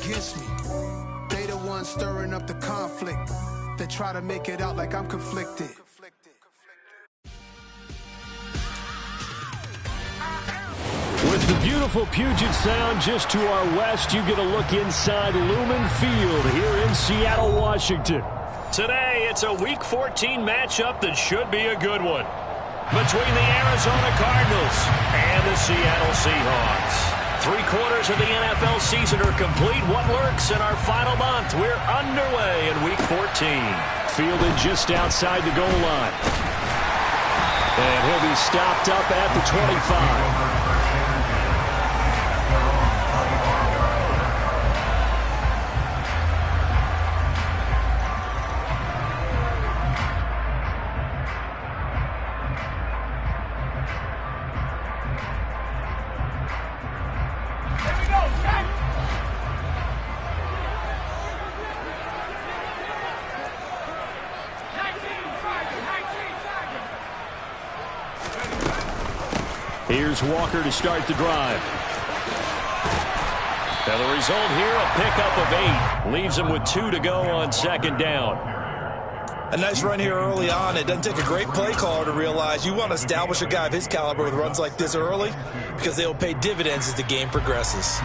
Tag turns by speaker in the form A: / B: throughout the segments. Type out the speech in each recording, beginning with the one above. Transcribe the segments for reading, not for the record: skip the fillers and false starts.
A: against me. They the ones stirring up the conflict. They try to make it out like I'm conflicted.
B: With the beautiful Puget Sound just to our west, you get a look inside Lumen Field here in Seattle, Washington. Today, it's a Week 14 matchup that should be a good one between the Arizona Cardinals and the Seattle Seahawks. 3/4 of the NFL season are complete. What lurks in our final month? We're underway in Week 14. Fielded just outside the goal line. And he'll be stopped up at the 25. Here's Walker to start the drive. Now the result here, a pickup of 8. Leaves him with 2 to go on second down.
C: A nice run here early on. It doesn't take a great play caller to realize you want to establish a guy of his caliber with runs like this early because they'll pay dividends as the game progresses.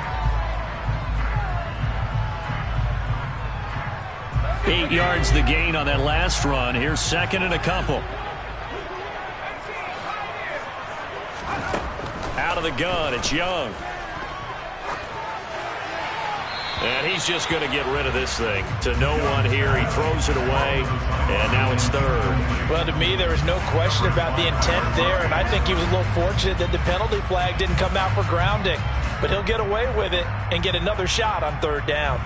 B: 8 yards the gain on that last run. Here's second and a couple. Out of the gun, it's Young. And he's just going to get rid of this thing. To no one here, he throws it away, and now it's third.
C: Well, to me, there was no question about the intent there, and I think he was a little fortunate that the penalty flag didn't come out for grounding. But he'll get away with it and get another shot on third down.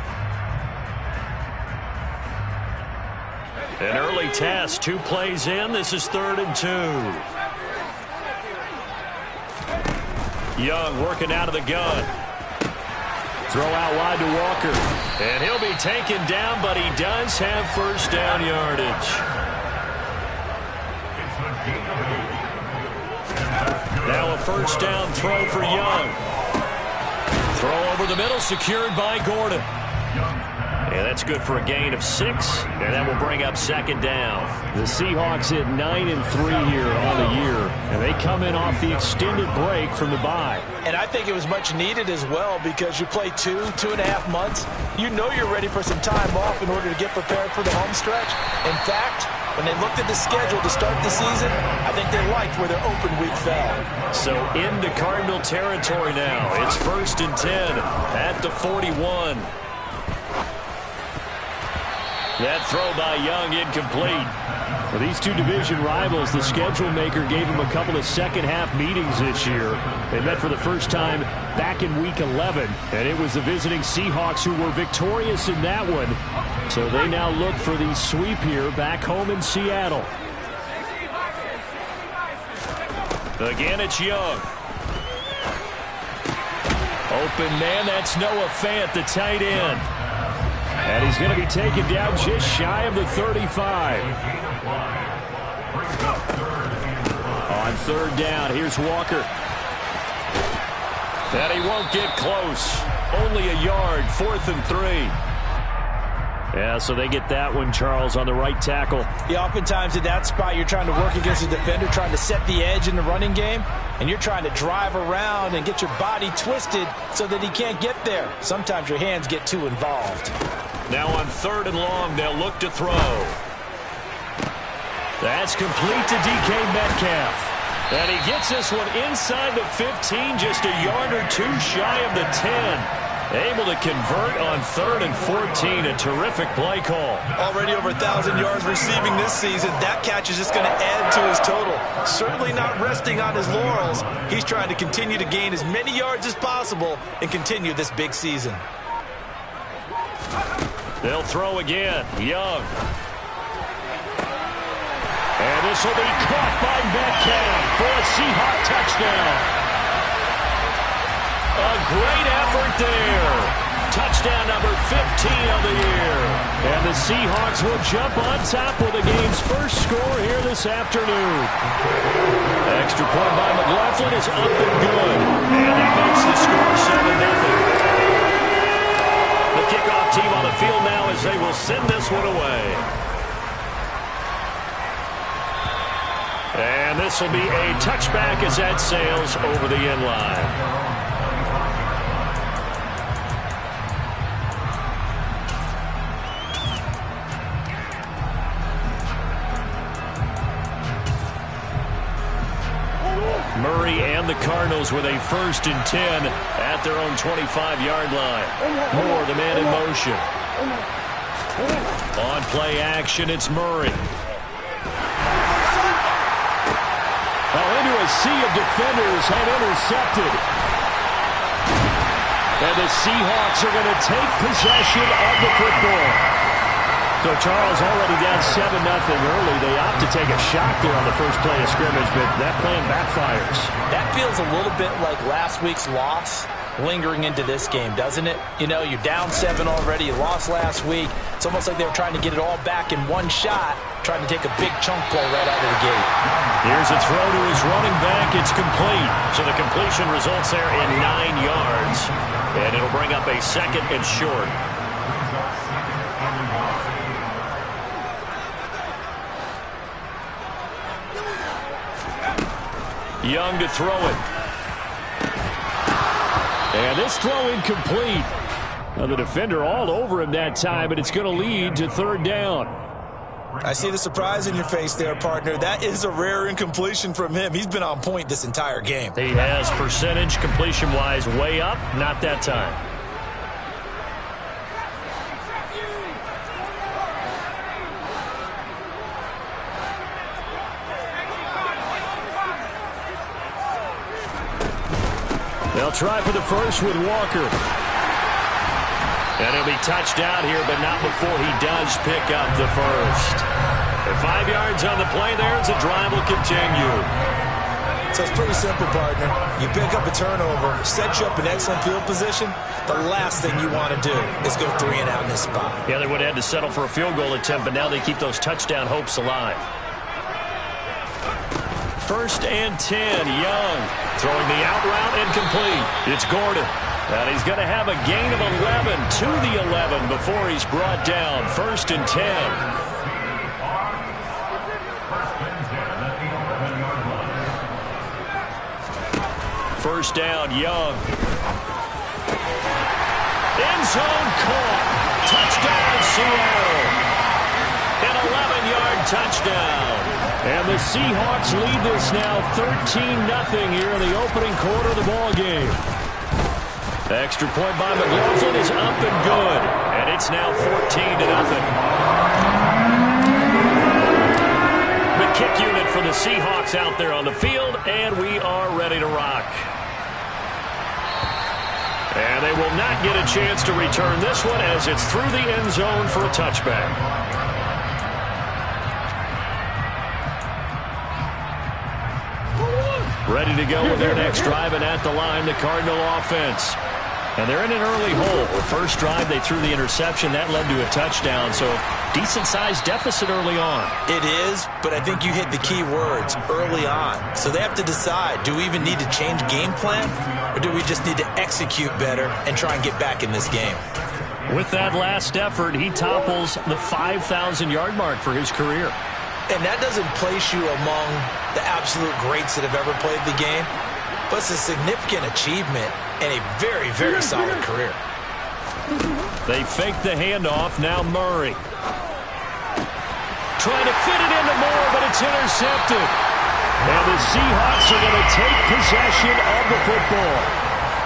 B: An early test, 2 plays in. This is 3rd and 2. Young working out of the gun. Throw out wide to Walker. And he'll be taken down, but he does have first down yardage. Now a first down throw for Young. Throw over the middle, secured by Gordon. Yeah, that's good for a gain of 6, and that will bring up second down. The Seahawks hit 9-3 here on the year, and they come in off the extended break from the bye.
C: And I think it was much needed as well because you play 2.5 months. You know you're ready for some time off in order to get prepared for the home stretch. In fact, when they looked at the schedule to start the season, I think they liked where their open week fell.
B: So into Cardinal territory now. It's 1st and 10 at the 41. That throw by Young incomplete. For these two division rivals, the schedule maker gave them a couple of second-half meetings this year. They met for the first time back in Week 11, and it was the visiting Seahawks who were victorious in that one. So they now look for the sweep here back home in Seattle. Again, it's Young. Open man, that's Noah Fant, the tight end. And he's going to be taken down just shy of the 35. On third down, here's Walker. And he won't get close. Only a yard, 4th and 3. Yeah, so they get that one, Charles, on the right tackle.
C: Yeah, oftentimes at that spot, you're trying to work against a defender, trying to set the edge in the running game, and you're trying to drive around and get your body twisted so that he can't get there. Sometimes your hands get too involved.
B: Now on 3rd and long, they'll look to throw. That's complete to DK Metcalf. And he gets this one inside the 15, just a yard or 2 shy of the 10. Able to convert on 3rd and 14. A terrific play call.
C: Already over 1,000 yards receiving this season. That catch is just going to add to his total. Certainly not resting on his laurels. He's trying to continue to gain as many yards as possible and continue this big season.
B: They'll throw again. Young. And this will be caught by Metcalf for a Seahawk touchdown. A great effort there. Touchdown number 15 of the year. And the Seahawks will jump on top with the game's first score here this afternoon. Extra point by McLaughlin is up and good. And he makes the score 7-0. The as they will send this one away. And this will be a touchback as that sails over the end line. Murray and the Cardinals with a 1st and 10 at their own 25-yard line. Moore, the man in motion. On play action, it's Murray. Into a sea of defenders and intercepted. And the Seahawks are going to take possession of the football. So Charles already down 7-0 early. They opt to take a shot there on the first play of scrimmage, but that plan backfires.
C: That feels a little bit like last week's loss lingering into this game, doesn't it? You know, you're down 7 already. You lost last week. It's almost like they were trying to get it all back in one shot, trying to take a big chunk play right out of the gate.
B: Here's a throw to his running back. It's complete. So the completion results there in 9 yards. And it'll bring up a 2nd and short. Young to throw it. And this throw incomplete. Now the defender all over him that time, but it's going to lead to 3rd down.
C: I see the surprise in your face there, partner. That is a rare incompletion from him. He's been on point this entire game.
B: He has percentage completion-wise way up, not that time. They'll try for the first with Walker. And he'll be touched out here, but not before he does pick up the first. And 5 yards on the play there as the drive will continue.
C: So it's pretty simple, partner. You pick up a turnover, set you up in excellent field position. The last thing you want to do is go 3 and out in this spot.
B: Yeah, they would have had to settle for a field goal attempt, but now they keep those touchdown hopes alive. 1st and 10, Young throwing the out route incomplete. It's Gordon. And he's going to have a gain of 11 to the 11 before he's brought down. 1st and 10. First down, Young. End zone caught. Touchdown, Seattle. An 11-yard touchdown. And the Seahawks lead this now 13-0 here in the opening quarter of the ball game. Extra point by McLaughlin is up and good. And it's now 14-0. The kick unit for the Seahawks out there on the field, and we are ready to rock. And they will not get a chance to return this one as it's through the end zone for a touchback. Ready to go with their next drive, and at the line, the Cardinal offense. And they're in an early hole. The first drive, they threw the interception. That led to a touchdown, so decent-sized deficit early on.
C: It is, but I think you hit the key words, early on. So they have to decide, do we even need to change game plan, or do we just need to execute better and try and get back in this game?
B: With that last effort, he topples the 5,000-yard mark for his career.
C: And that doesn't place you among the absolute greats that have ever played the game, but it's a significant achievement and a very, very solid career.
B: They fake the handoff. Now Murray. Trying to fit it into Moore, but it's intercepted. And the Seahawks are going to take possession of the football.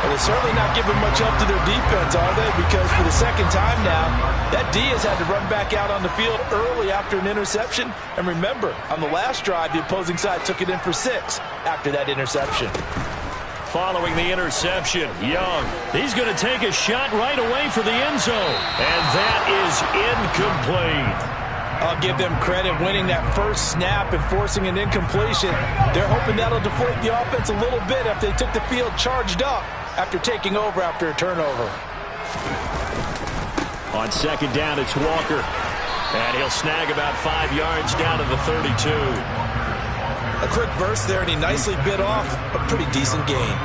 C: Well, they're certainly not giving much up to their defense, are they? Because for the second time now, that D has had to run back out on the field early after an interception. And remember, on the last drive, the opposing side took it in for 6 after that interception.
B: Following the interception, Young. He's going to take a shot right away for the end zone. And that is incomplete.
C: I'll give them credit winning that first snap and forcing an incompletion. They're hoping that'll deflate the offense a little bit if they took the field charged up after taking over after a turnover.
B: On second down, it's Walker. And he'll snag about 5 yards down to the 32.
C: A quick burst there, and he nicely bit off a pretty decent gain.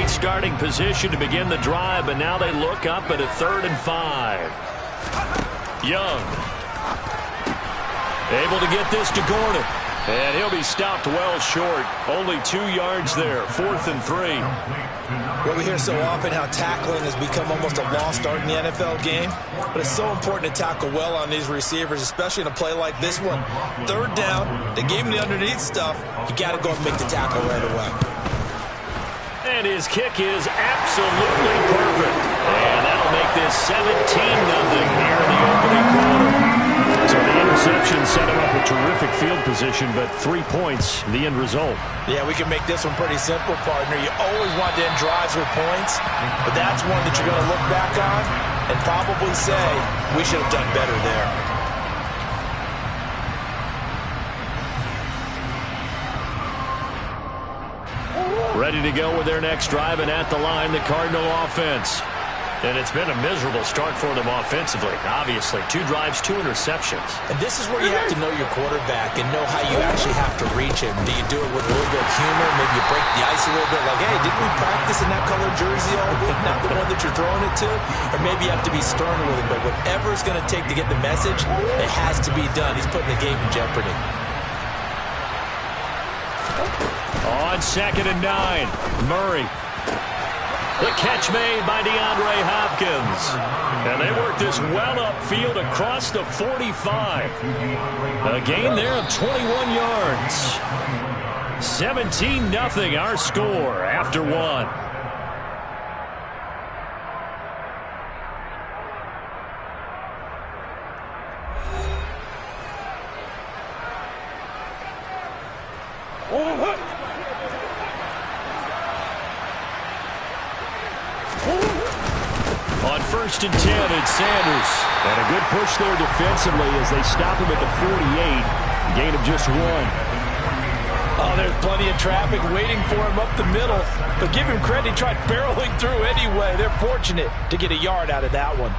B: great starting position to begin the drive, but now they look up at a 3rd and 5. Young. Able to get this to Gordon. And he'll be stopped well short. Only 2 yards there. 4th and 3.
C: Well, we hear so often how tackling has become almost a lost art in the NFL game. But it's so important to tackle well on these receivers, especially in a play like this one. 3rd down, they gave him the underneath stuff. You got to go and make the tackle right away.
B: And his kick is absolutely perfect. And that'll make this 17-0 here in the opening quarter. So the interception set him up a terrific field position, but 3 points, the end result.
C: Yeah, we can make this one pretty simple, partner. You always want to end drives with points, but that's one that you're going to look back on and probably say, we should have done better there.
B: Ready to go with their next drive, and at the line, the Cardinal offense. And it's been a miserable start for them offensively. Obviously, 2 drives, 2 interceptions.
C: And this is where you have to know your quarterback and know how you actually have to reach him. Do you do it with a little bit of humor? Maybe you break the ice a little bit like, hey, didn't we practice in that color jersey all week, not the one that you're throwing it to? Or maybe you have to be stern with him. But whatever it's going to take to get the message, it has to be done. He's putting the game in jeopardy.
B: On 2nd and 9, Murray. The catch made by DeAndre Hopkins. And they work this well upfield across the 45. A gain there of 21 yards. 17-0 our score after 1. On 1st and 10, it's Sanders. And a good push there defensively as they stop him at the 48. Gain of just 1.
C: Oh, there's plenty of traffic waiting for him up the middle. But give him credit, he tried barreling through anyway. They're fortunate to get a yard out of that one.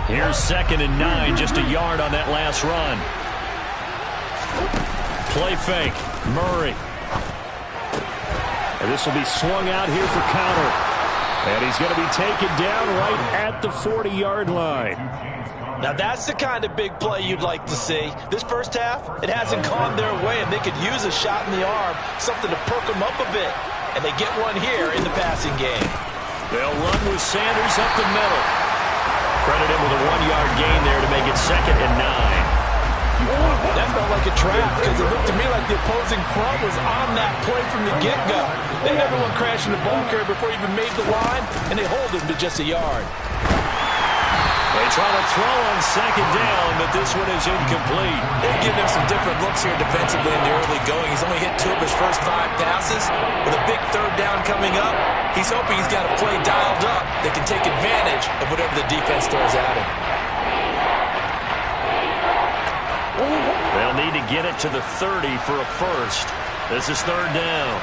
B: Here's 2nd and 9, just a yard on that last run. Play fake, Murray. And this will be swung out here for counter. And he's going to be taken down right at the 40-yard line.
C: Now that's the kind of big play you'd like to see. This first half, it hasn't gone their way, and they could use a shot in the arm, something to perk them up a bit. And they get one here in the passing game.
B: They'll run with Sanders up the middle. Credit him with a 1-yard gain there to make it 2nd and 9.
C: That felt like a trap because it looked to me like the opposing front was on that play from the get-go. They never went crashing the ball carrier before he even made the line, and they hold him to just a yard.
B: They try to throw on 2nd down, but this one is incomplete.
C: They're giving him some different looks here defensively in the early going. He's only hit 2 of his first 5 passes. With a big 3rd down coming up, he's hoping he's got a play dialed up that can take advantage of whatever the defense throws at him.
B: They'll need to get it to the 30 for a first. This is 3rd down.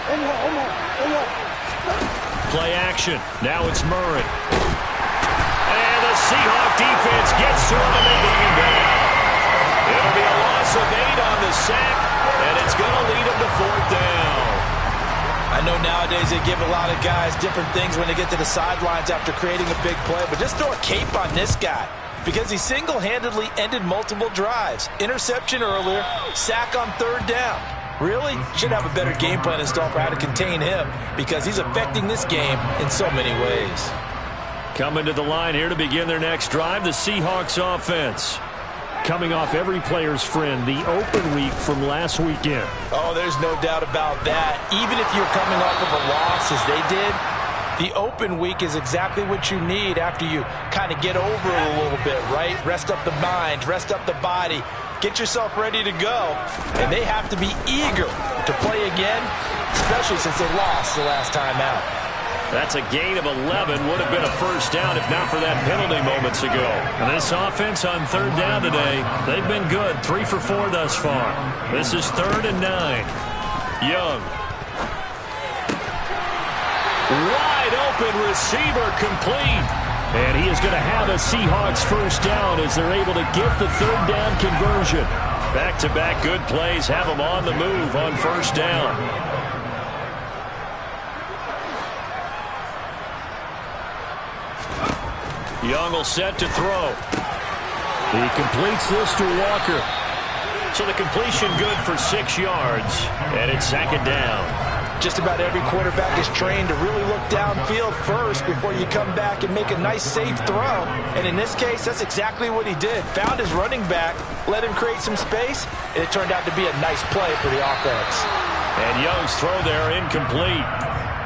B: Play action. Now it's Murray. And the Seahawk defense gets to him and they bring him down. It'll be a loss of 8 on the sack, and it's going to lead him to 4th down.
C: I know nowadays they give a lot of guys different things when they get to the sidelines after creating a big play, but just throw a cape on this guy. Because he single-handedly ended multiple drives. Interception earlier, sack on 3rd down. Really? Should have a better game plan installed for how to contain him because he's affecting this game in so many ways.
B: Coming to the line here to begin their next drive, the Seahawks offense. Coming off every player's friend, the open week from last weekend.
C: Oh, there's no doubt about that. Even if you're coming off of a loss as they did, the open week is exactly what you need after you kind of get over it a little bit, right? Rest up the mind, rest up the body, get yourself ready to go. And they have to be eager to play again, especially since they lost the last time out.
B: That's a gain of 11. Would have been a first down if not for that penalty moments ago. And this offense on 3rd down today, they've been good. 3 for 4 thus far. This is 3rd and 9. Young. Wide open receiver complete. And he is going to have a Seahawks first down as they're able to get the 3rd down conversion. Back-to-back good plays have them on the move on first down. Young will set to throw. He completes this to Walker. So the completion good for 6 yards, and it's 2nd down.
C: Just about every quarterback is trained to really look downfield first before you come back and make a nice, safe throw. And in this case, that's exactly what he did. Found his running back, let him create some space, and it turned out to be a nice play for the offense.
B: And Young's throw there incomplete.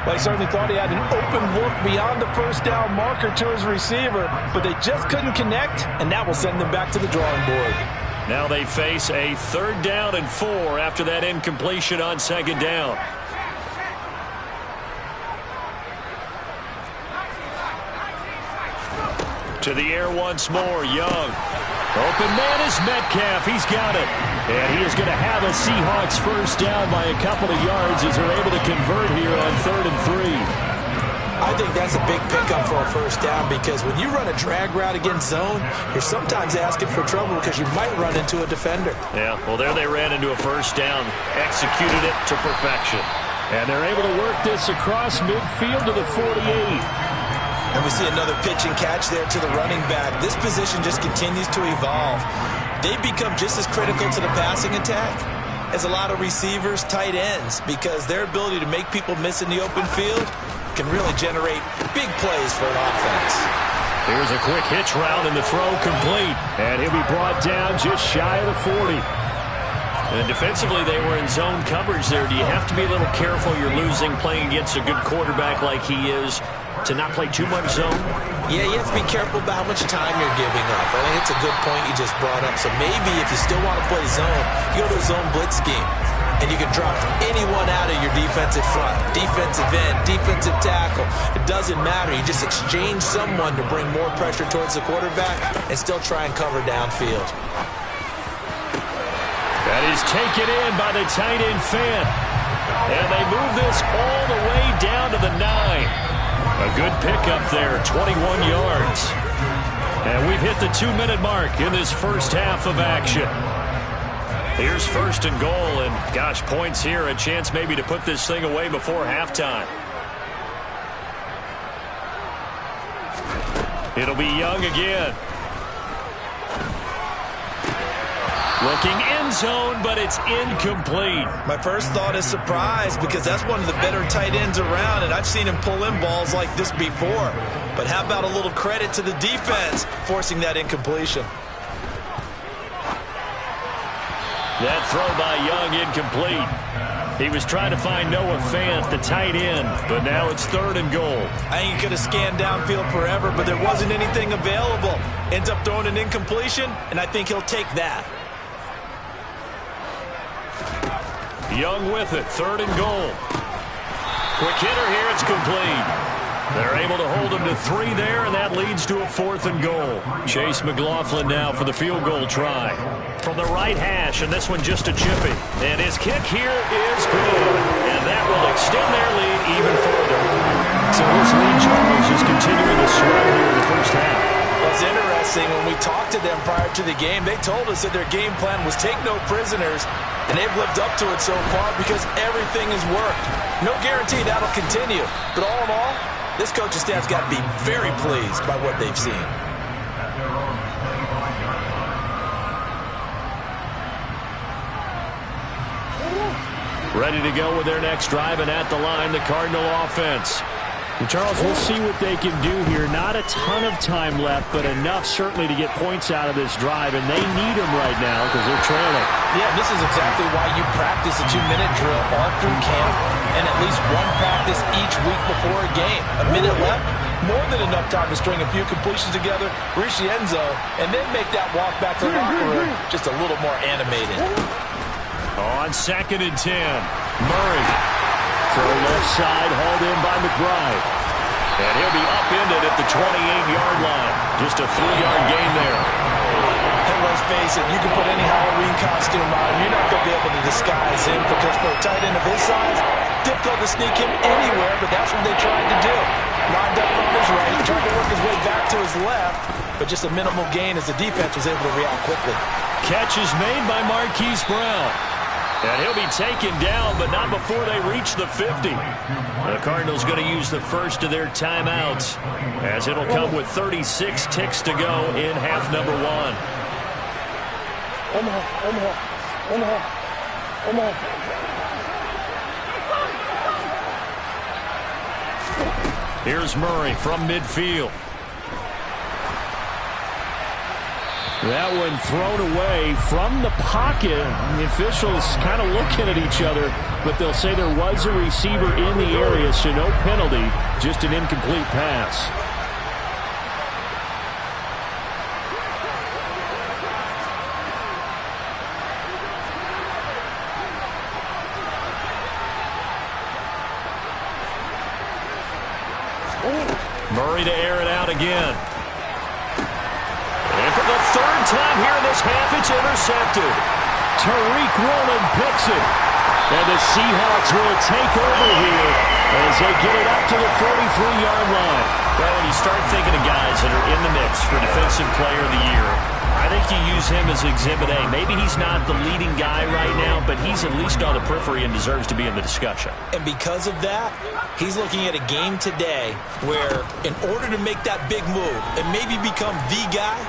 C: Well, he certainly thought he had an open look beyond the first down marker to his receiver, but they just couldn't connect, and that will send them back to the drawing board.
B: Now they face a 3rd down and 4 after that incompletion on 2nd down. To the air once more, Young. Open man is Metcalf. He's got it. And he is going to have a Seahawks first down by a couple of yards as they're able to convert here on 3rd and 3.
C: I think that's a big pickup for a first down because when you run a drag route against zone, you're sometimes asking for trouble because you might run into a defender.
B: Yeah, well, there they ran into a first down, executed it to perfection. And they're able to work this across midfield to the 48.
C: And we see another pitch and catch there to the running back. This position just continues to evolve. They become just as critical to the passing attack as a lot of receivers, tight ends, because their ability to make people miss in the open field can really generate big plays for an offense.
B: Here's a quick hitch route and the throw complete. And he'll be brought down just shy of the 40. And defensively, they were in zone coverage there. Do you have to be a little careful? You're losing playing against a good quarterback like he is to not play too much zone?
C: Yeah, you have to be careful about how much time you're giving up. I think it's a good point you just brought up. So maybe if you still want to play zone, you go to a zone blitz scheme. And you can drop anyone out of your defensive front, defensive end, defensive tackle. It doesn't matter. You just exchange someone to bring more pressure towards the quarterback and still try and cover downfield.
B: That is taken in by the tight end Fant. And they move this all the way down to the 9. A good pickup there, 21 yards. And we've hit the 2-minute mark in this first half of action. Here's 1st and goal, and gosh, points here, a chance maybe to put this thing away before halftime. It'll be Young again. Looking end zone, but it's incomplete.
C: My first thought is surprise because that's one of the better tight ends around, and I've seen him pull in balls like this before. But how about a little credit to the defense forcing that incompletion?
B: That throw by Young incomplete. He was trying to find Noah Fant, the tight end, but now it's 3rd and goal.
C: I think he could have scanned downfield forever, but there wasn't anything available. Ends up throwing an incompletion, and I think he'll take that.
B: Young with it, 3rd and goal. Quick hitter here, it's complete. They're able to hold him to 3 there, and that leads to a 4th and goal. Chase McLaughlin now for the field goal try. From the right hash, and this one just a chippy. And his kick here is good. And that will extend their lead even further. So this lead, Charles, is continuing to swell here in the first half.
C: Well, it's interesting. When we talked to them prior to the game, they told us that their game plan was take no prisoners, and they've lived up to it so far because everything has worked. No guarantee that'll continue. But all in all, this coaching staff's got to be very pleased by what they've seen.
B: Ready to go with their next drive, and at the line, the Cardinal offense.
D: And Charles, we'll see what they can do here. Not a ton of time left, but enough certainly to get points out of this drive, and they need them right now because they're trailing.
C: Yeah, this is exactly why you practice a 2-minute drill all through camp and at least one practice each week before a game. A minute left, more than enough time to string a few completions together, reach the end zone, and then make that walk back to the locker room just a little more animated.
B: On 2nd and 10, Murray. Throw left side, hauled in by McBride. And he'll be upended at the 28-yard line. Just a 3-yard gain there.
C: And let's face it, you can put any Halloween costume on, you're not going to be able to disguise him because for a tight end of his size, difficult to sneak him anywhere, but that's what they tried to do. Lined up on his right, tried to work his way back to his left, but just a minimal gain as the defense was able to react quickly.
B: Catch is made by Marquise Brown. And he'll be taken down, but not before they reach the 50. The Cardinals going to use the first of their timeouts, as it'll come with 36 ticks to go in half number one. Here's Murray from midfield. That one thrown away from the pocket. The officials kind of looking at each other, but they'll say there was a receiver in the area, so no penalty, just an incomplete pass. Murray to air it out again. And for the third time here in this half, it's intercepted. Tariq Woolen picks it. And the Seahawks will take over here as they get it up to the 43-yard line.
D: Well, when you start thinking of guys that are in the mix for Defensive Player of the Year, I think you use him as Exhibit A. Maybe he's not the leading guy right now, but he's at least on the periphery and deserves to be in the discussion.
C: And because of that, he's looking at a game today where in order to make that big move and maybe become the guy,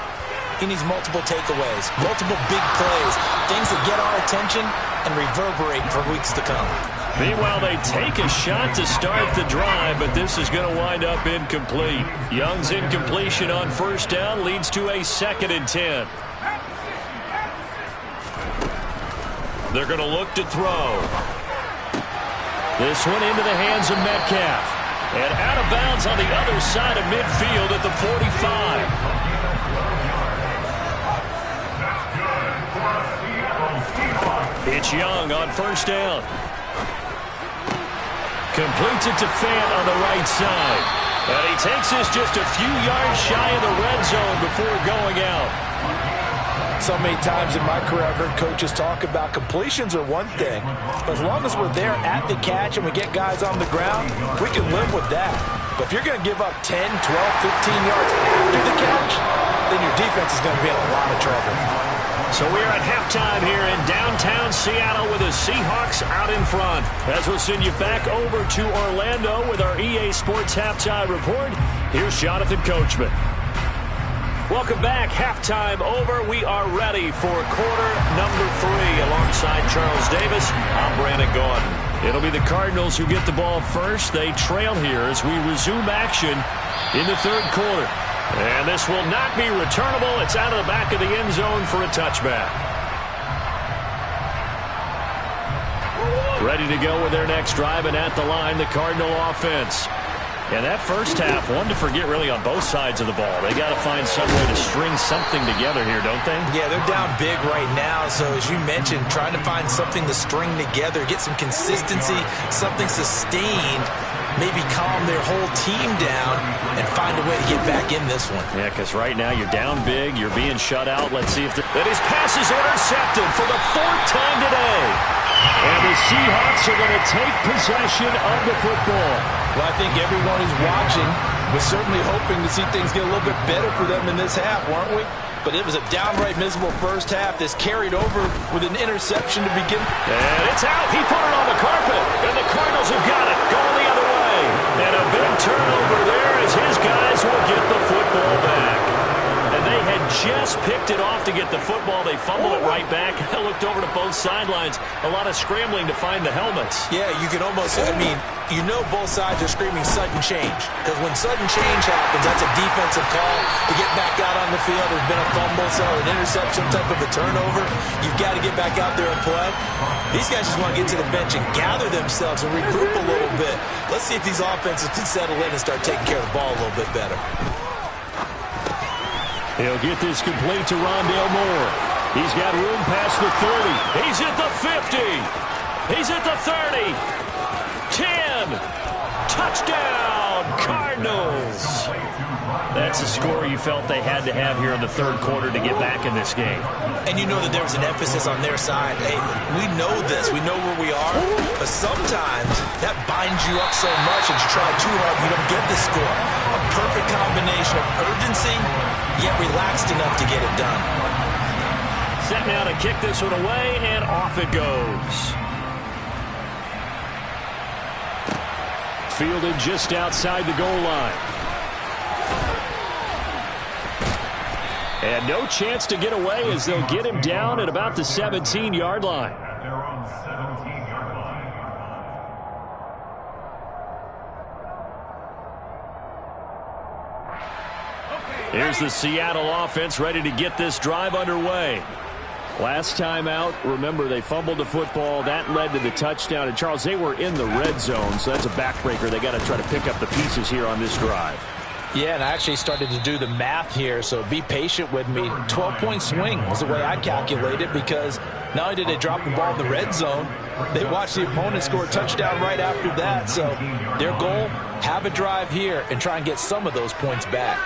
C: he needs multiple takeaways, multiple big plays, things that get our attention and reverberate for weeks to come.
B: Meanwhile, they take a shot to start the drive, but this is going to wind up incomplete. Young's incompletion on first down leads to a 2nd and 10. They're going to look to throw. This one into the hands of Metcalf. And out of bounds on the other side of midfield at the 45. It's Young on first down. Completes it to Fant on the right side. And he takes this just a few yards shy of the red zone before going out.
C: So many times in my career I've heard coaches talk about completions are one thing. But as long as we're there at the catch and we get guys on the ground, we can live with that. But if you're going to give up 10, 12, 15 yards after the catch, then your defense is going to be in a lot of trouble.
B: So we're at halftime here in downtown Seattle with the Seahawks out in front. As we'll send you back over to Orlando with our EA Sports Halftime Report, here's Jonathan Coachman. Welcome back. Halftime over. We are ready for quarter number 3 alongside Charles Davis. I'm Brandon Gaudin. It'll be the Cardinals who get the ball first. They trail here as we resume action in the third quarter. And this will not be returnable. It's out of the back of the end zone for a touchback. Ready to go with their next drive, and at the line, the Cardinal offense. And that first half, one to forget really on both sides of the ball. They got to find some way to string something together here, don't they?
C: Yeah, they're down big right now. So as you mentioned, trying to find something to string together, get some consistency, something sustained, maybe calm their whole team down and find a way to get back in this one.
B: Yeah, because right now you're down big, you're being shut out. Let's see if that his pass is intercepted for the 4th time today. And the Seahawks are going to take possession of the football.
C: Well, I think everyone who's watching was certainly hoping to see things get a little bit better for them in this half, weren't we? But it was a downright miserable first half. This carried over with an interception to begin.
B: And it's out. He put it on the carpet. And the Cardinals have got it. Going the other way. And a big turnover there as his guys will get the football back. And they had just picked it off to get the football. They fumbled it right back. I looked over to both sidelines. A lot of scrambling to find the helmets.
C: Yeah, you can almost, you know both sides are screaming sudden change. Because when sudden change happens, that's a defensive call to get back out on the field. There's been a fumble, so an interception, type of a turnover. You've got to get back out there and play. These guys just want to get to the bench and gather themselves and regroup a little bit. Let's see if these offenses can settle in and start taking care of the ball a little bit better.
B: He'll get this complete to Rondale Moore. He's got room past the 30. He's at the 50. He's at the 30. 10. Touchdown, Cardinals. That's a score you felt they had to have here in the third quarter to get back in this game.
C: And you know that there was an emphasis on their side. Hey, we know this. We know where we are. But sometimes that binds you up so much that you try too hard, you don't get the score. A perfect combination of urgency, yet relaxed enough to get it done.
B: set now to kick this one away, and off it goes. Fielded just outside the goal line. And no chance to get away as they'll get him down at about the 17-yard line. Here's the Seattle offense ready to get this drive underway. Last time out, remember, they fumbled the football. That led to the touchdown. And, Charles, they were in the red zone, so that's a backbreaker. They got to try to pick up the pieces here on this drive.
C: Yeah, and I actually started to do the math here, so be patient with me. 12-point swing was the way I calculated, because not only did they drop the ball in the red zone, they watched the opponent score a touchdown right after that. So their goal, have a drive here and try and get some of those points back.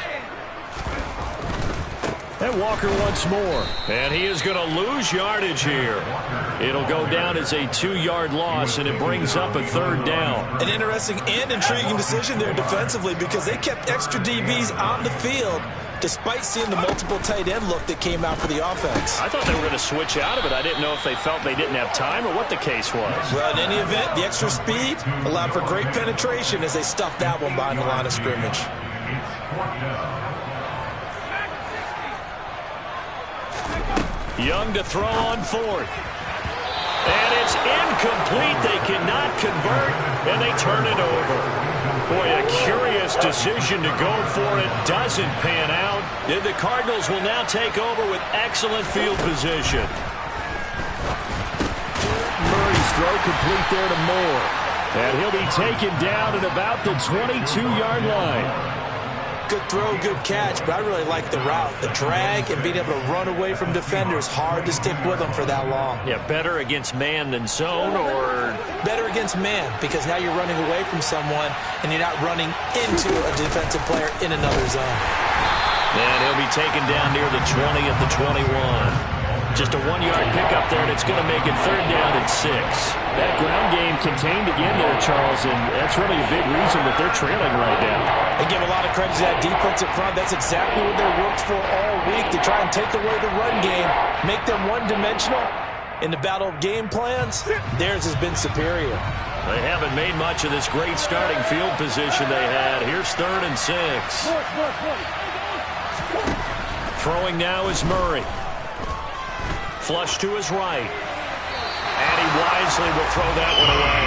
B: And Walker once more. And he is going to lose yardage here. It'll go down as a 2-yard loss, and it brings up a 3rd down.
C: An interesting and intriguing decision there defensively, because they kept extra DBs on the field despite seeing the multiple tight end look that came out for the offense.
B: I thought they were going to switch out of it. I didn't know if they felt they didn't have time or what the case was.
C: Well, in any event, the extra speed allowed for great penetration as they stuffed that one behind the line of scrimmage.
B: Young to throw on 4th. And it's incomplete. They cannot convert, and they turn it over. Boy, a curious decision to go for it. Doesn't pan out. And the Cardinals will now take over with excellent field position. Murray's throw complete there to Moore. And he'll be taken down at about the 22-yard line.
C: Good throw, good catch, but I really like the route. The drag and being able to run away from defenders, hard to stick with them for that long.
B: Yeah, better against man than zone, or?
C: Better against man, because now you're running away from someone and you're not running into a defensive player in another zone.
B: And he'll be taken down near the 20 at the 21. Just a 1-yard pickup there, and it's going to make it 3rd down and 6. That ground game contained again there, Charles, and that's really a big reason that they're trailing right now.
C: They give a lot of credit to that defensive front. That's exactly what they worked for all week, to try and take away the run game, make them one-dimensional. In the battle of game plans, theirs has been superior.
B: They haven't made much of this great starting field position they had. Here's 3rd and 6. Throwing now is Murray. Flush to his right. And he wisely will throw that one away.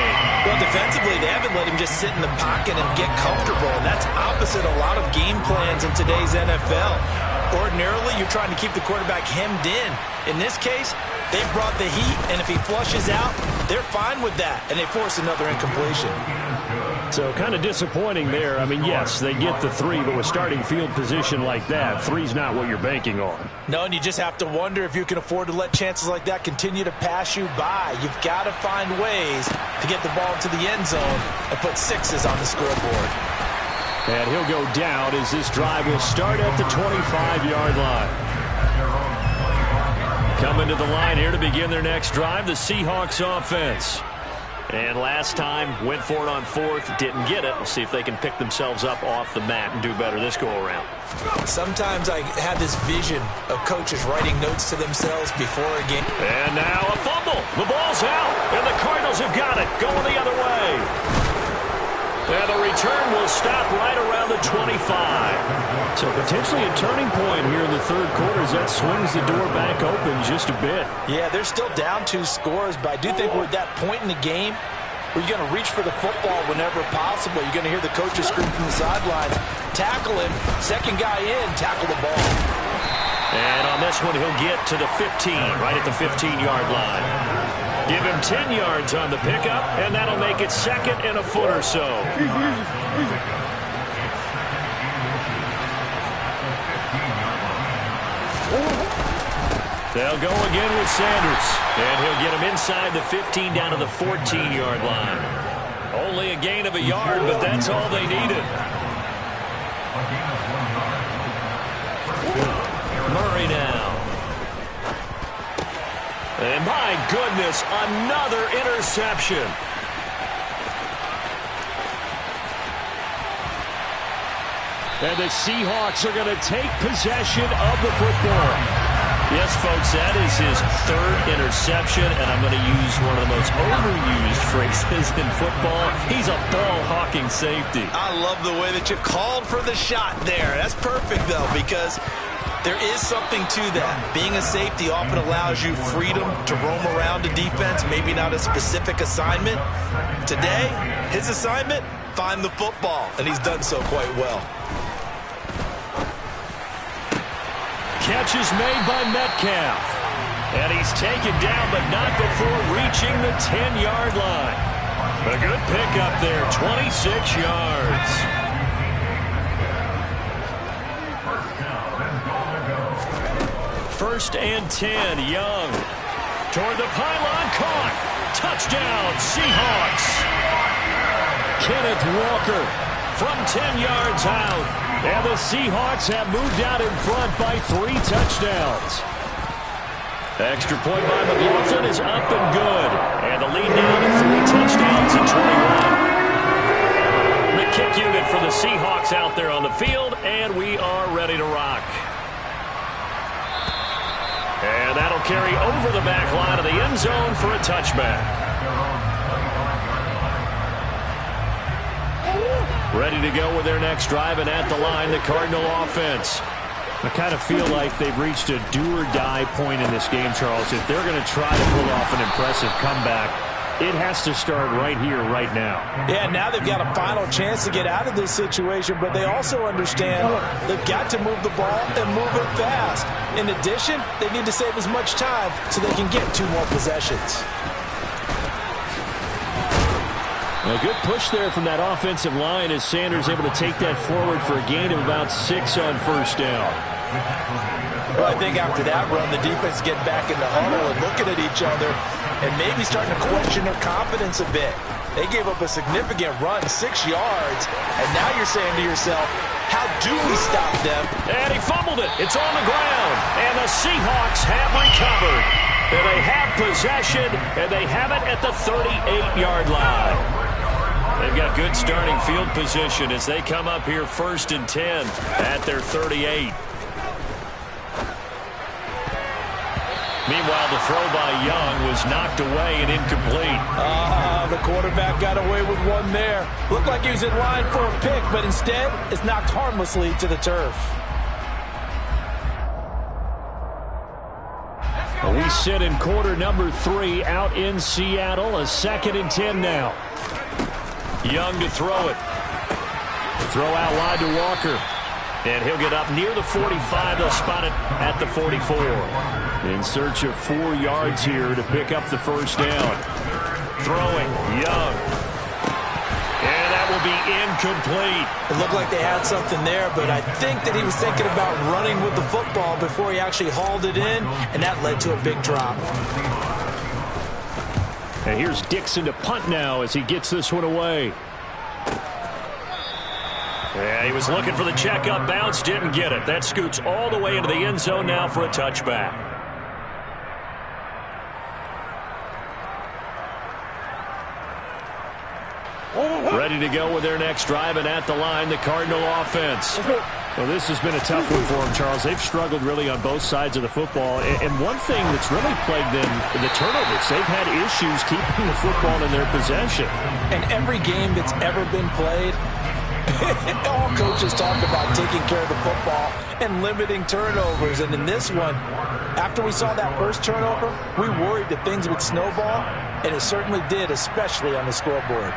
C: Well, defensively, they haven't let him just sit in the pocket and get comfortable. And that's opposite a lot of game plans in today's NFL. Ordinarily, you're trying to keep the quarterback hemmed in. In this case, they brought the heat, and if he flushes out, they're fine with that, and they force another incompletion.
B: So kind of disappointing there. I mean, yes, they get the 3, but with starting field position like that, 3's not what you're banking on.
C: No, and you just have to wonder if you can afford to let chances like that continue to pass you by. You've got to find ways to get the ball into the end zone and put 6s on the scoreboard.
B: And he'll go down as this drive will start at the 25-yard line. Coming to the line here to begin their next drive, the Seahawks offense. And last time, went for it on 4th, didn't get it. We'll see if they can pick themselves up off the mat and do better this go-around.
C: Sometimes I have this vision of coaches writing notes to themselves before a game.
B: And now a fumble. The ball's out, and the Cardinals have got it, going the other way. And the return will stop right around the 25. So potentially a turning point here in the 3rd quarter as that swings the door back open just a bit.
C: Yeah, they're still down 2 scores, but I do think we're at that point in the game where you're going to reach for the football whenever possible. You're going to hear the coaches scream from the sidelines, tackle him, 2nd guy in, tackle the ball.
B: And on this one, he'll get to the 15, right at the 15-yard line. Give him 10 yards on the pickup, and that'll make it 2nd and a foot or so. They'll go again with Sanders, and he'll get him inside the 15 down to the 14-yard line. Only a gain of a yard, but that's all they needed. Murray now. And my goodness, another interception. And the Seahawks are going to take possession of the football.
D: Yes, folks, that is his third interception, and I'm going to use one of the most overused phrases in football. He's a ball-hawking safety.
C: I love the way that you called for the shot there. That's perfect, though, because there is something to that. Being a safety often allows you freedom to roam around the defense, maybe not a specific assignment. Today, his assignment, find the football, and he's done so quite well.
B: Catch is made by Metcalf. And he's taken down, but not before reaching the 10-yard line. A good pickup there, 26 yards. First and 10, Young. Toward the pylon, caught. Touchdown, Seahawks. Kenneth Walker from 10 yards out. And the Seahawks have moved out in front by 3 touchdowns. Extra point by McLaughlin is up and good. And the lead now to 3 touchdowns and 21. The kick unit for the Seahawks out there on the field, and we are ready to rock. And that'll carry over the back line of the end zone for a touchback. Ready to go with their next drive, and at the line, the Cardinal offense. I kind of feel like they've reached a do-or-die point in this game, Charles. If they're going to try to pull off an impressive comeback, it has to start right here, right now.
C: Yeah, now they've got a final chance to get out of this situation, but they also understand they've got to move the ball and move it fast. In addition, they need to save as much time so they can get 2 more possessions.
B: A good push there from that offensive line as Sanders able to take that forward for a gain of about 6 on first down.
C: Well, I think after that run, the defense get back in the huddle and looking at each other and maybe starting to question their confidence a bit. They gave up a significant run, 6 yards, and now you're saying to yourself, how do we stop them?
B: And he fumbled it. It's on the ground, and the Seahawks have recovered. And they have possession, and they have it at the 38-yard line. They've got good starting field position as they come up here 1st and 10 at their 38. Meanwhile, the throw by Young was knocked away and incomplete.
C: The quarterback got away with one there. Looked like he was in line for a pick, but instead it's knocked harmlessly to the turf.
B: We sit in quarter number 3 out in Seattle. A 2nd and 10 now. Young to throw it. Throw out wide to Walker. And he'll get up near the 45. They'll spot it at the 44. In search of 4 yards here to pick up the first down. Throwing, Young. And that will be incomplete.
C: It looked like they had something there, but I think that he was thinking about running with the football before he actually hauled it in, and that led to a big drop.
B: And here's Dixon to punt now as he gets this one away. Yeah, he was looking for the check-up bounce, didn't get it. That scoots all the way into the end zone now for a touchback. Ready to go with their next drive, and at the line, the Cardinal offense. Well, this has been a tough one for them, Charles. They've struggled really on both sides of the football. And one thing that's really plagued them, the turnovers. They've had issues keeping the football in their possession.
C: And every game that's ever been played, all coaches talk about taking care of the football and limiting turnovers. And in this one, after we saw that first turnover, we worried that things would snowball, and it certainly did, especially on the scoreboard.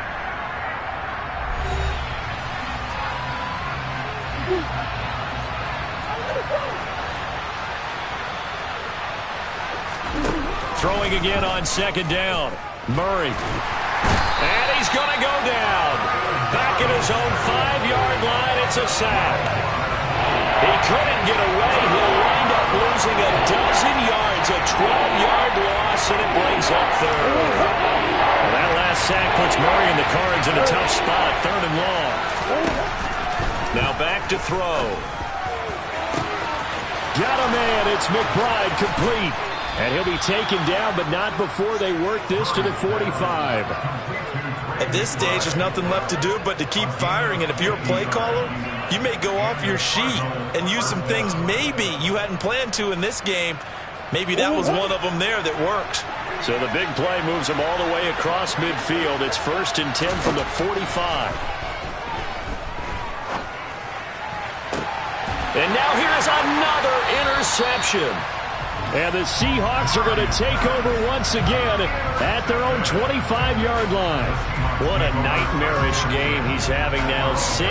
B: Throwing again on 2nd down. Murray. And he's going to go down. Back at his own 5-yard line, it's a sack. He couldn't get away. He'll wind up losing a dozen yards, a 12-yard loss, and it brings up 3rd. Well, that last sack puts Murray and the Cards in a tough spot, 3rd and long. Now back to throw. Got a man. It's McBride complete. And he'll be taken down, but not before they work this to the 45.
C: At this stage, there's nothing left to do but to keep firing. And if you're a play caller, You may go off your sheet and use some things maybe you hadn't planned to in this game. Maybe that was one of them there that worked.
B: So the big play moves them all the way across midfield. It's 1st and 10 from the 45. And now here's another interception. And the Seahawks are going to take over once again at their own 25-yard line. What a nightmarish game he's having now. 6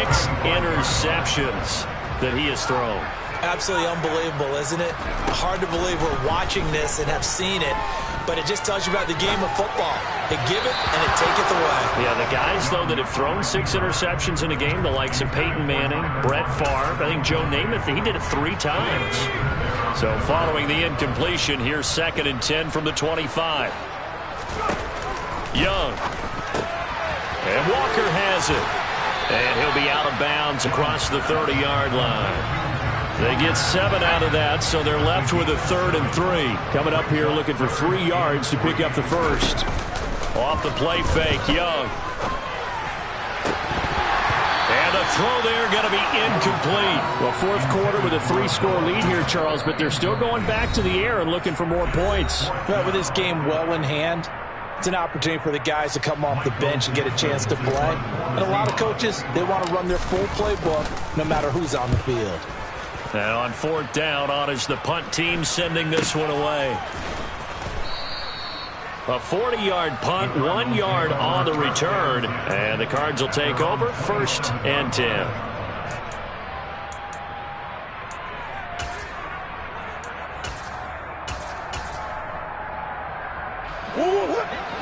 B: interceptions that he has thrown.
C: Absolutely unbelievable, isn't it? Hard to believe we're watching this and have seen it, but it just tells you about the game of football. It giveth and it taketh away.
B: Yeah, the guys, though, that have thrown 6 interceptions in a game, the likes of Peyton Manning, Brett Favre, I think Joe Namath, he did it 3 times. So following the incompletion, here's 2nd and 10 from the 25. Young. And Walker has it. And he'll be out of bounds across the 30-yard line. They get 7 out of that, so they're left with a 3rd and 3. Coming up here looking for 3 yards to pick up the first. Off the play fake, Young. And the throw there going to be incomplete. Well, 4th quarter with a 3-score lead here, Charles, but they're still going back to the air and looking for more points.
C: Well, with this game well in hand, it's an opportunity for the guys to come off the bench and get a chance to play. And a lot of coaches, they want to run their full playbook no matter who's on the field.
B: And on 4th down, on is the punt team sending this one away. A 40-yard punt, 1 yard on the return. And the Cards will take over 1st and 10.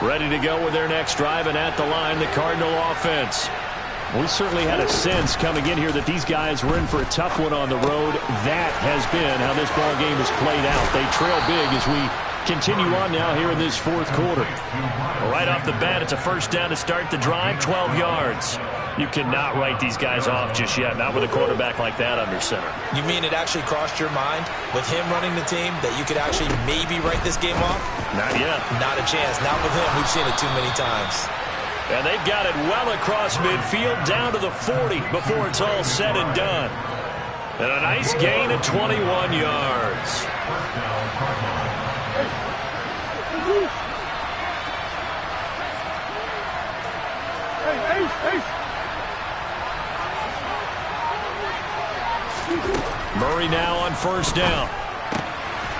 B: Ready to go with their next drive, and at the line, the Cardinal offense. We certainly had a sense coming in here that these guys were in for a tough one on the road. That has been how this ball game has played out. They trail big as we continue on now here in this 4th quarter. Right off the bat, it's a 1st down to start the drive, 12 yards. You cannot write these guys off just yet, not with a quarterback like that under center.
C: You mean it actually crossed your mind with him running the team that you could actually maybe write this game off?
B: Not yet.
C: Not a chance. Not with him. We've seen it too many times.
B: And they've got it well across midfield down to the 40 before it's all said and done. And a nice gain of 21 yards. Murray now on 1st down.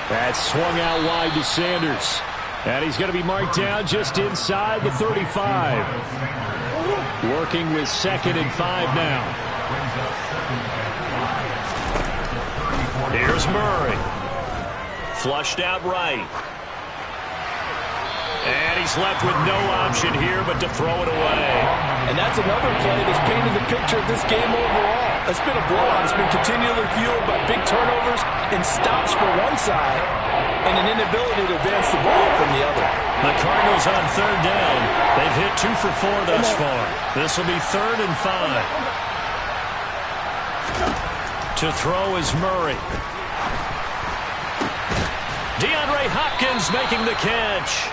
B: That's swung out wide to Sanders. And he's going to be marked down just inside the 35. Working with 2nd and 5 now. Here's Murray. Flushed out right. And he's left with no option here but to throw it away.
C: And that's another play that's painted the picture of this game overall. It's been a blowout. It's been continually fueled by big turnovers and stops for one side and an inability to advance the ball from the other.
B: The Cardinals on 3rd down. They've hit 2 for 4 thus far. This will be 3rd and 5. To throw is Murray. DeAndre Hopkins making the catch.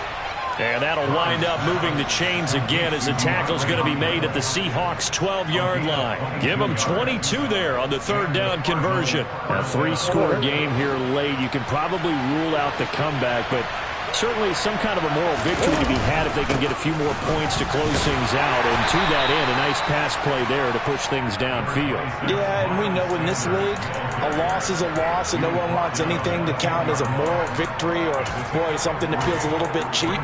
B: And that'll wind up moving the chains again as the tackle's going to be made at the Seahawks' 12-yard line. Give them 22 there on the 3rd down conversion. A 3-score game here late. You can probably rule out the comeback, but certainly some kind of a moral victory to be had if they can get a few more points to close things out. And to that end, a nice pass play there to push things downfield.
C: Yeah, and we know in this league, a loss is a loss, and no one wants anything to count as a moral victory or, boy, something that feels a little bit cheap.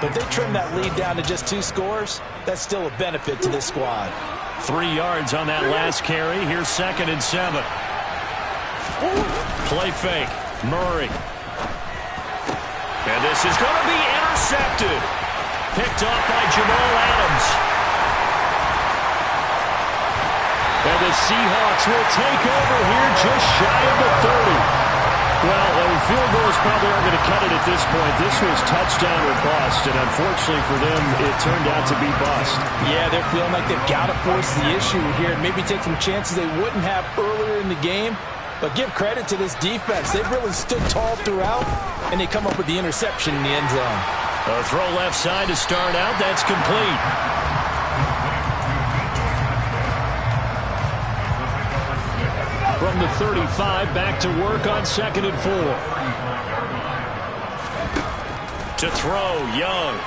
C: But they trim that lead down to just 2 scores. That's still a benefit to this squad.
B: 3 yards on that last carry. Here's 2nd and 7. Play fake. Murray. And this is going to be intercepted. Picked off by Jamal Adams. And the Seahawks will take over here just shy of the 30. Well, the field goals probably aren't going to cut it at this point. This was touchdown or bust, and unfortunately for them, it turned out to be bust.
C: Yeah, they're feeling like they've got to force the issue here and maybe take some chances they wouldn't have earlier in the game. But give credit to this defense. They've really stood tall throughout, and they come up with the interception in the end zone.
B: A throw left side to start out. That's complete. from the 35, back to work on 2nd and 4.
D: To throw, Young.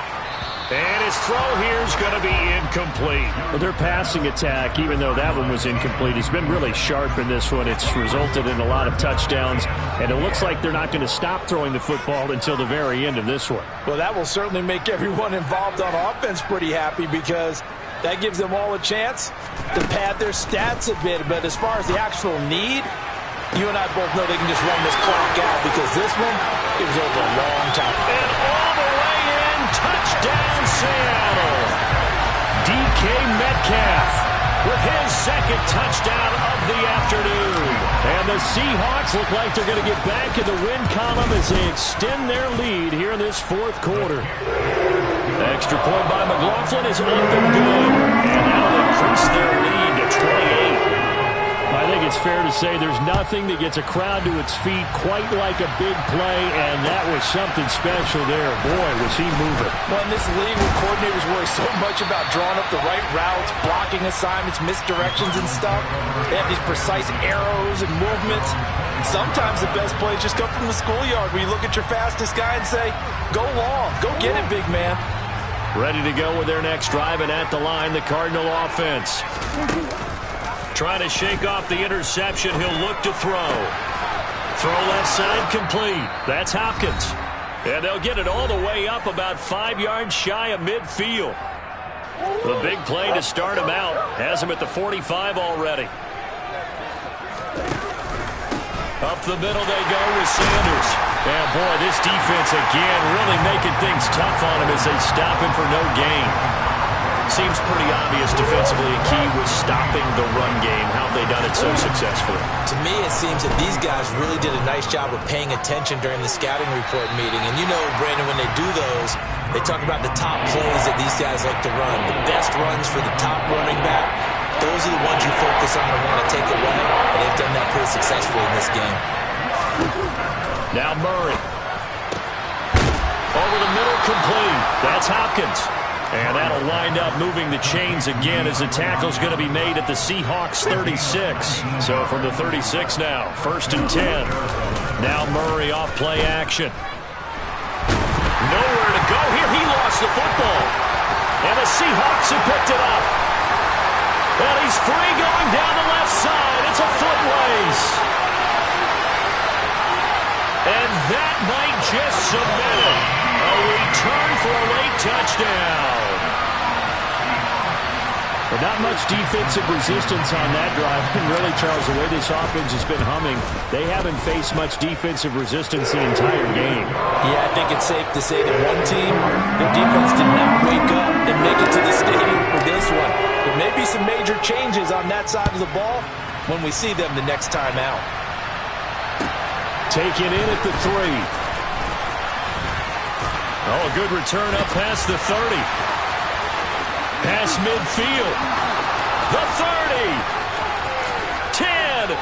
D: And his throw here is going to be incomplete.
B: Well, their passing attack, even though that one was incomplete, has been really sharp in this one. It's resulted in a lot of touchdowns, and it looks like they're not going to stop throwing the football until the very end of this one.
C: Well, that will certainly make everyone involved on offense pretty happy because that gives them all a chance to pad their stats a bit. But as far as the actual need, you and I both know they can just run this clock out because this one, it was over a long time.
B: And all the way in, touchdown Seattle. DK Metcalf with his 2nd touchdown of the afternoon. And the Seahawks look like they're going to get back in the win column as they extend their lead here in this 4th quarter. The extra point by McLaughlin is up and good. And that'll increase their lead to 28. I think it's fair to say there's nothing that gets a crowd to its feet quite like a big play, and that was something special there. Boy, was he moving.
C: Well, in this league where coordinators worry so much about drawing up the right routes, blocking assignments, misdirections and stuff, they have these precise arrows and movements. Sometimes the best plays just come from the schoolyard where you look at your fastest guy and say, go long, go get it, big man.
B: Ready to go with their next drive, and at the line, the Cardinal offense.
D: Trying to shake off the interception. He'll look to throw. Throw left side complete. That's Hopkins. And they'll get it all the way up about 5 yards shy of midfield. The big play to start him out. Has him at the 45 already. Up the middle they go with Sanders. And boy, this defense again really making things tough on him as they stop him for no gain. Seems pretty obvious defensively a key was stopping the run game. How have they done it so successfully?
C: To me, it seems that these guys really did a nice job of paying attention during the scouting report meeting. And you know, Brandon, when they do those, they talk about the top plays that these guys like to run. The best runs for the top running back. Those are the ones you focus on and want to take away. And they've done that pretty successfully in this game.
D: Now Murray. Over the middle, complete. That's Hopkins. And that'll wind up moving the chains again as the tackle's going to be made at the Seahawks 36. So from the 36 now, 1st and 10. Now Murray off play action. Nowhere to go here. He lost the football. And the Seahawks have picked it up. And he's free going down the left side. It's a foot race. And that might just submit it. A return for a late touchdown.
B: But not much defensive resistance on that drive. And really, Charles, the way this offense has been humming, they haven't faced much defensive resistance the entire game.
C: Yeah, I think it's safe to say that one team, their defense did not wake up and make it to the stadium for this one. There may be some major changes on that side of the ball when we see them the next time out.
B: Taken in at the 3.
D: Oh, a good return up past the 30. Past midfield. The 30. 10.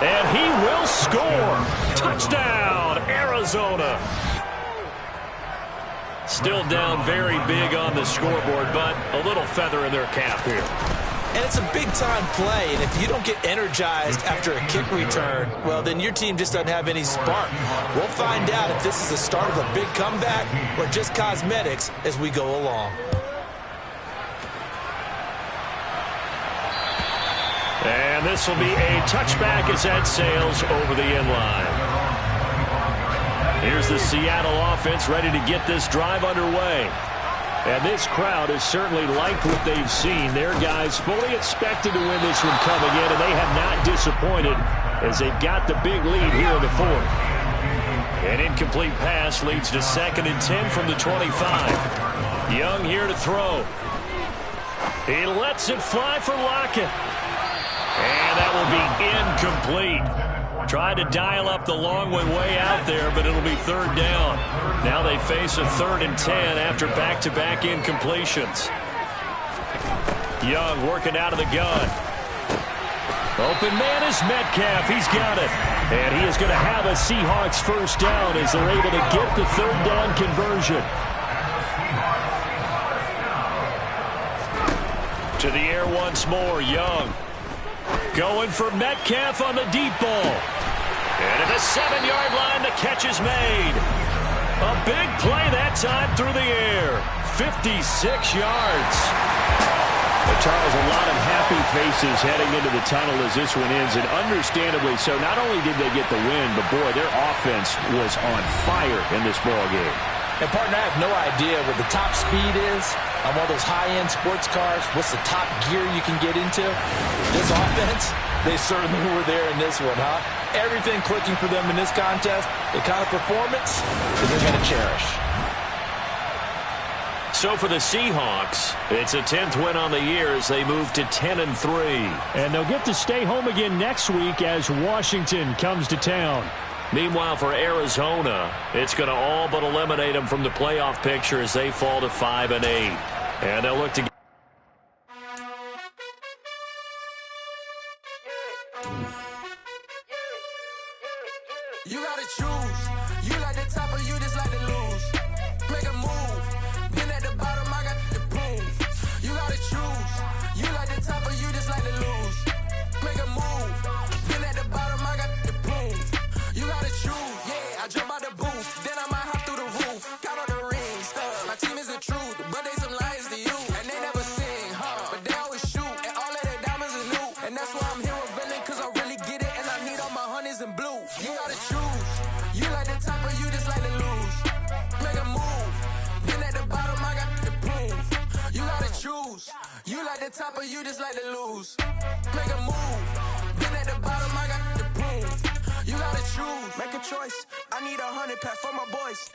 D: And he will score. Touchdown, Arizona. Still down very big on the scoreboard, but a little feather in their cap here.
C: And it's a big-time play, and if you don't get energized after a kick return, well, then your team just doesn't have any spark. We'll find out if this is the start of a big comeback or just cosmetics as we go along.
D: And this will be a touchback as that sails over the end line. Here's the Seattle offense ready to get this drive underway. And this crowd has certainly liked what they've seen. Their guys fully expected to win this one coming in, and they have not disappointed as they've got the big lead here in the 4th. An incomplete pass leads to 2nd and 10 from the 25. Young here to throw. He lets it fly for Lockett. And that will be incomplete. Tried to dial up the long one way out there, but it'll be 3rd down. Now they face a 3rd and 10 after back-to-back incompletions. Young working out of the gun. Open man is Metcalf. He's got it. And he is going to have a Seahawks 1st down as they're able to get the 3rd down conversion. To the air once more, Young.
B: Going for Metcalf on the deep ball. And at the 7-yard line, the catch is made. A big play that time through the air. 56 yards. But Charles, a lot of happy faces heading into the tunnel as this one ends, and understandably so. Not only did they get the win, but boy, their offense was on fire in this ball game.
C: And partner, I have no idea what the top speed is on one of those high-end sports cars. What's the top gear you can get into? This offense, they certainly were there in this one, huh? Everything clicking for them in this contest, the kind of performance that they're going to cherish.
B: So for the Seahawks, it's a 10th win on the year as they move to 10-3. And they'll get to stay home again next week as Washington comes to town. Meanwhile, for Arizona, it's going to all but eliminate them from the playoff picture as they fall to 5-8. And they'll look to get...
E: You gotta choose. You like the top or you just like to lose. Make a move. Been at the bottom, I got the proof. You gotta choose. You like the top or you just like to lose. Make a move. Been at the bottom, I got the proof. You gotta choose. Yeah, I jump out the booth. Then I might hop through the roof. Count on the rings. My team is the truth, but they some liars to you. And they never sing, but they always shoot. And all of their diamonds are new. And that's why I'm here revealing, cause I really get it. And I need all my honeys in blue. You gotta choose. You like the top or you just like to lose. Make a move. Been at the bottom, I got the proof. You gotta choose. You like the top or you just like to lose. Make a move. Been at the bottom, I got the proof. You gotta choose. Make a choice. I need 100 pack for my boys.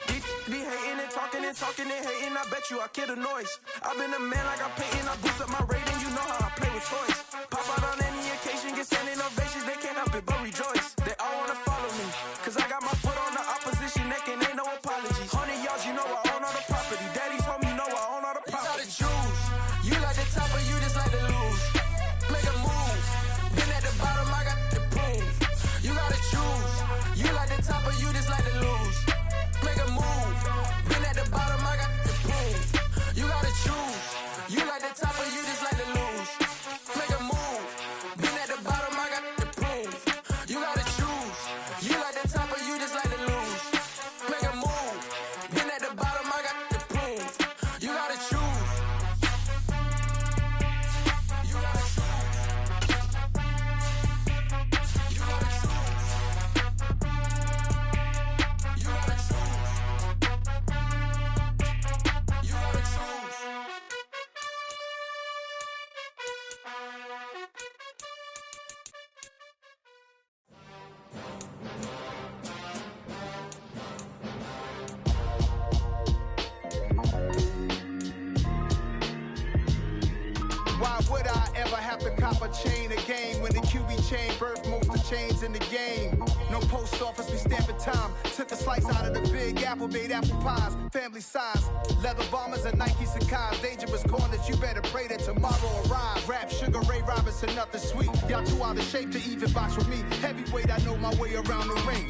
E: Be hating and talking and hating. I bet you I kill the noise. I've been a man like I'm Peyton. I boost up my rating. You know how I play with toys. Pop out on any occasion, get standing ovations. They can't help it but rejoice. They all wanna follow me, cause I got my foot on the opposition neck and ain't no apologies. 100 yards, you know I own all the property. Daddy's home, you know I own all the property. You gotta choose. You like the top or you just like to lose. Make a move. Been at the bottom, I got the proof. You gotta choose. You like the top or you just like to lose. Make a move. Been at the bottom, I got the proof. You gotta choose. You like the top or you just like to lose. Make a move. Been at the bottom, I got the proof. You gotta choose. You like the top or you just like to lose. Make a move. Been at the bottom, I got the proof. You gotta choose. You gotta choose. You gotta choose. You gotta choose. You gotta choose.
A: Why would I ever have to cop a chain a game when the QB chain birthed most of the chains in the game? No post office, we stamping time. Took a slice out of the big apple, made apple pies, family size. Leather bombers and Nike Sacai's. Dangerous corners, you better pray that tomorrow arrives. Rap Sugar Ray Robinson, nothing sweet. Y'all too out of shape to even box with me. Heavyweight, I know my way around the ring.